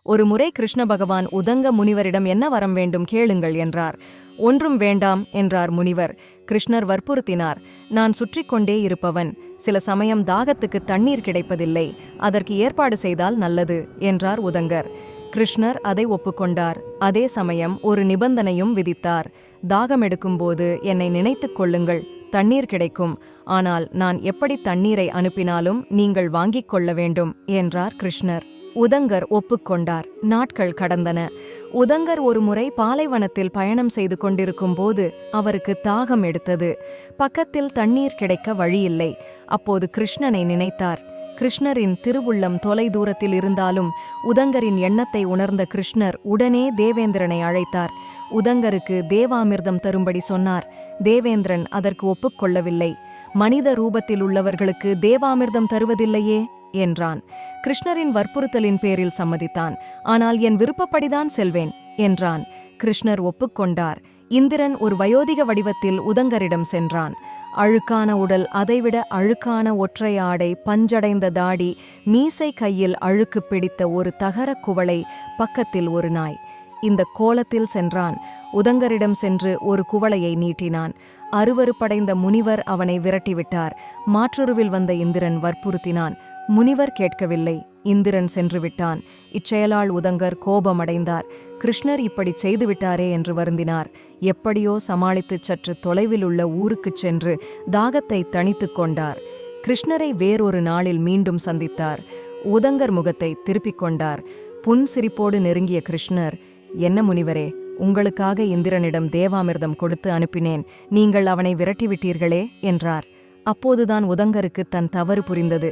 ஒரு முறை கிருஷ்ண பகவான் உதங்க முனிவரிடம் என்ன வரம் வேண்டும் கேளுங்கள் என்றார். ஒன்றும் வேண்டாம் என்றார் முனிவர். கிருஷ்ணர் வற்புறுத்தினார். நான் சுற்றி கொண்டே இருப்பவன், சில சமயம் தாகத்துக்கு தண்ணீர் கிடைப்பதில்லை, அதற்கு ஏற்பாடு செய்தால் நல்லது என்றார் உதங்கர். கிருஷ்ணர் அதை ஒப்புக்கொண்டார். அதே சமயம் ஒரு நிபந்தனையும் விதித்தார். தாகம் எடுக்கும்போது என்னை நினைத்துக் கொள்ளுங்கள், தண்ணீர் கிடைக்கும். ஆனால் நான் எப்படி தண்ணீரை அனுப்பினாலும் நீங்கள் வாங்கிக் கொள்ள வேண்டும் என்றார் கிருஷ்ணர். உதங்கர் ஒப்புக்கொண்டார். நாட்கள் கடந்தன. உதங்கர் ஒரு முறை பாலைவனத்தில் பயணம் செய்து கொண்டிருக்கும் போது அவருக்கு தாகம் எடுத்தது. பக்கத்தில் தண்ணீர் கிடைக்க வழியில்லை. அப்போது கிருஷ்ணனை நினைத்தார். கிருஷ்ணரின் திருவுள்ளம் தொலை தூரத்தில் இருந்தாலும் உதங்கரின் எண்ணத்தை உணர்ந்த கிருஷ்ணர் உடனே தேவேந்திரனை அழைத்தார். உதங்கருக்கு தேவாமிர்தம் தரும்படி சொன்னார். தேவேந்திரன் அதற்கு ஒப்புக்கொள்ளவில்லை. மனித ரூபத்தில் உள்ளவர்களுக்கு தேவாமிர்தம் தருவதில்லையே என்றான். கிருஷ்ணரின் வற்புறுத்தலின் பேரில் சம்மதித்தான். ஆனால் என் விருப்பப்படிதான் செல்வேன் என்றான். கிருஷ்ணர் ஒப்புக்கொண்டார். இந்திரன் ஒரு வயோதிக வடிவத்தில் உதங்கரிடம் சென்றான். அழுக்கான உடல், அதைவிட அழுக்கான ஒற்றை ஆடை, பஞ்சடைந்த தாடி, மீசை, கையில் அழுக்கு பிடித்த ஒரு தகர குவளை, பக்கத்தில் ஒரு நாய். இந்த கோலத்தில் சென்றான். உதங்கரிடம் சென்று ஒரு குவளையை நீட்டினான். அருவருப்படைந்த முனிவர் அவனை விரட்டிவிட்டார். மாற்றுருவில் வந்த இந்திரன் வற்புறுத்தினான். முனிவர் கேட்கவில்லை. இந்திரன் சென்று விட்டான். இச்செயலால் உதங்கர் கோபமடைந்தார். கிருஷ்ணர் இப்படி செய்துவிட்டாரே என்று வருந்தினார். எப்படியோ சமாளித்து சற்று தொலைவில் உள்ள ஊருக்குச் சென்று தாகத்தை தணித்துக் கொண்டார். கிருஷ்ணரை வேறொரு நாளில் மீண்டும் சந்தித்தார். உதங்கர் முகத்தை திருப்பிக் கொண்டார். புன்சிரிப்போடு நெருங்கிய கிருஷ்ணர், என்ன முனிவரே, உங்களுக்காக இந்திரனிடம் தேவாமிர்தம் கொடுத்து அனுப்பினேன், நீங்கள் அவனை விரட்டிவிட்டீர்களே என்றார். அப்போதுதான் உதங்கருக்கு தன் தவறு புரிந்தது.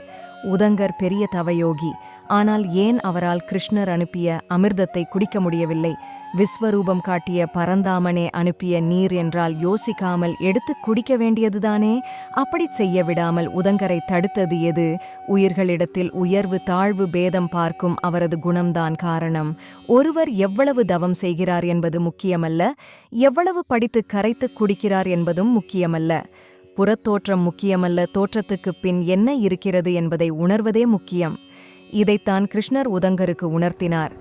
உதங்கர் பெரிய தவயோகி. ஆனால் ஏன் அவரால் கிருஷ்ணர் அனுப்பிய அமிர்தத்தை குடிக்க முடியவில்லை? விஸ்வரூபம் காட்டிய பரந்தாமனே அனுப்பிய நீர் என்றால் யோசிக்காமல் எடுத்து குடிக்க வேண்டியதுதானே? அப்படி செய்ய விடாமல் உதங்கரை தடுத்தது எது? உயிர்களிடத்தில் உயர்வு தாழ்வு பேதம் பார்க்கும் அவரது குணம்தான் காரணம். ஒருவர் எவ்வளவு தவம் செய்கிறார் என்பது முக்கியமல்ல, எவ்வளவு படித்து கரைத்து குடிக்கிறார் என்பதும் முக்கியமல்ல. புறத்தோற்றம் முக்கியமல்ல, தோற்றத்துக்குப் பின் என்ன இருக்கிறது என்பதை உணர்வதே முக்கியம். இதைத்தான் கிருஷ்ணர் உதங்கருக்கு உணர்த்தினார்.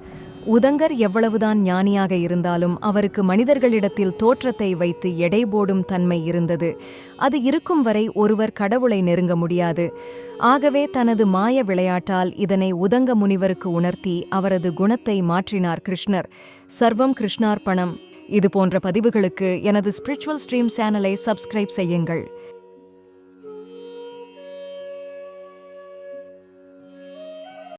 உதங்கர் எவ்வளவுதான் ஞானியாக இருந்தாலும் அவருக்கு மனிதர்களிடத்தில் தோற்றத்தை வைத்து எடை போடும் தன்மை இருந்தது. அது இருக்கும் வரை ஒருவர் கடவுளை நெருங்க முடியாது. ஆகவே தனது மாய விளையாட்டால் இதனை உதங்க முனிவருக்கு உணர்த்தி அவரது குணத்தை மாற்றினார் கிருஷ்ணர். சர்வம் கிருஷ்ணார்ப்பணம். இது போன்ற பதிவுகளுக்கு எனது ஸ்பிரிச்சுவல் ஸ்ட்ரீம் சேனலை சப்ஸ்கிரைப் செய்யுங்கள்.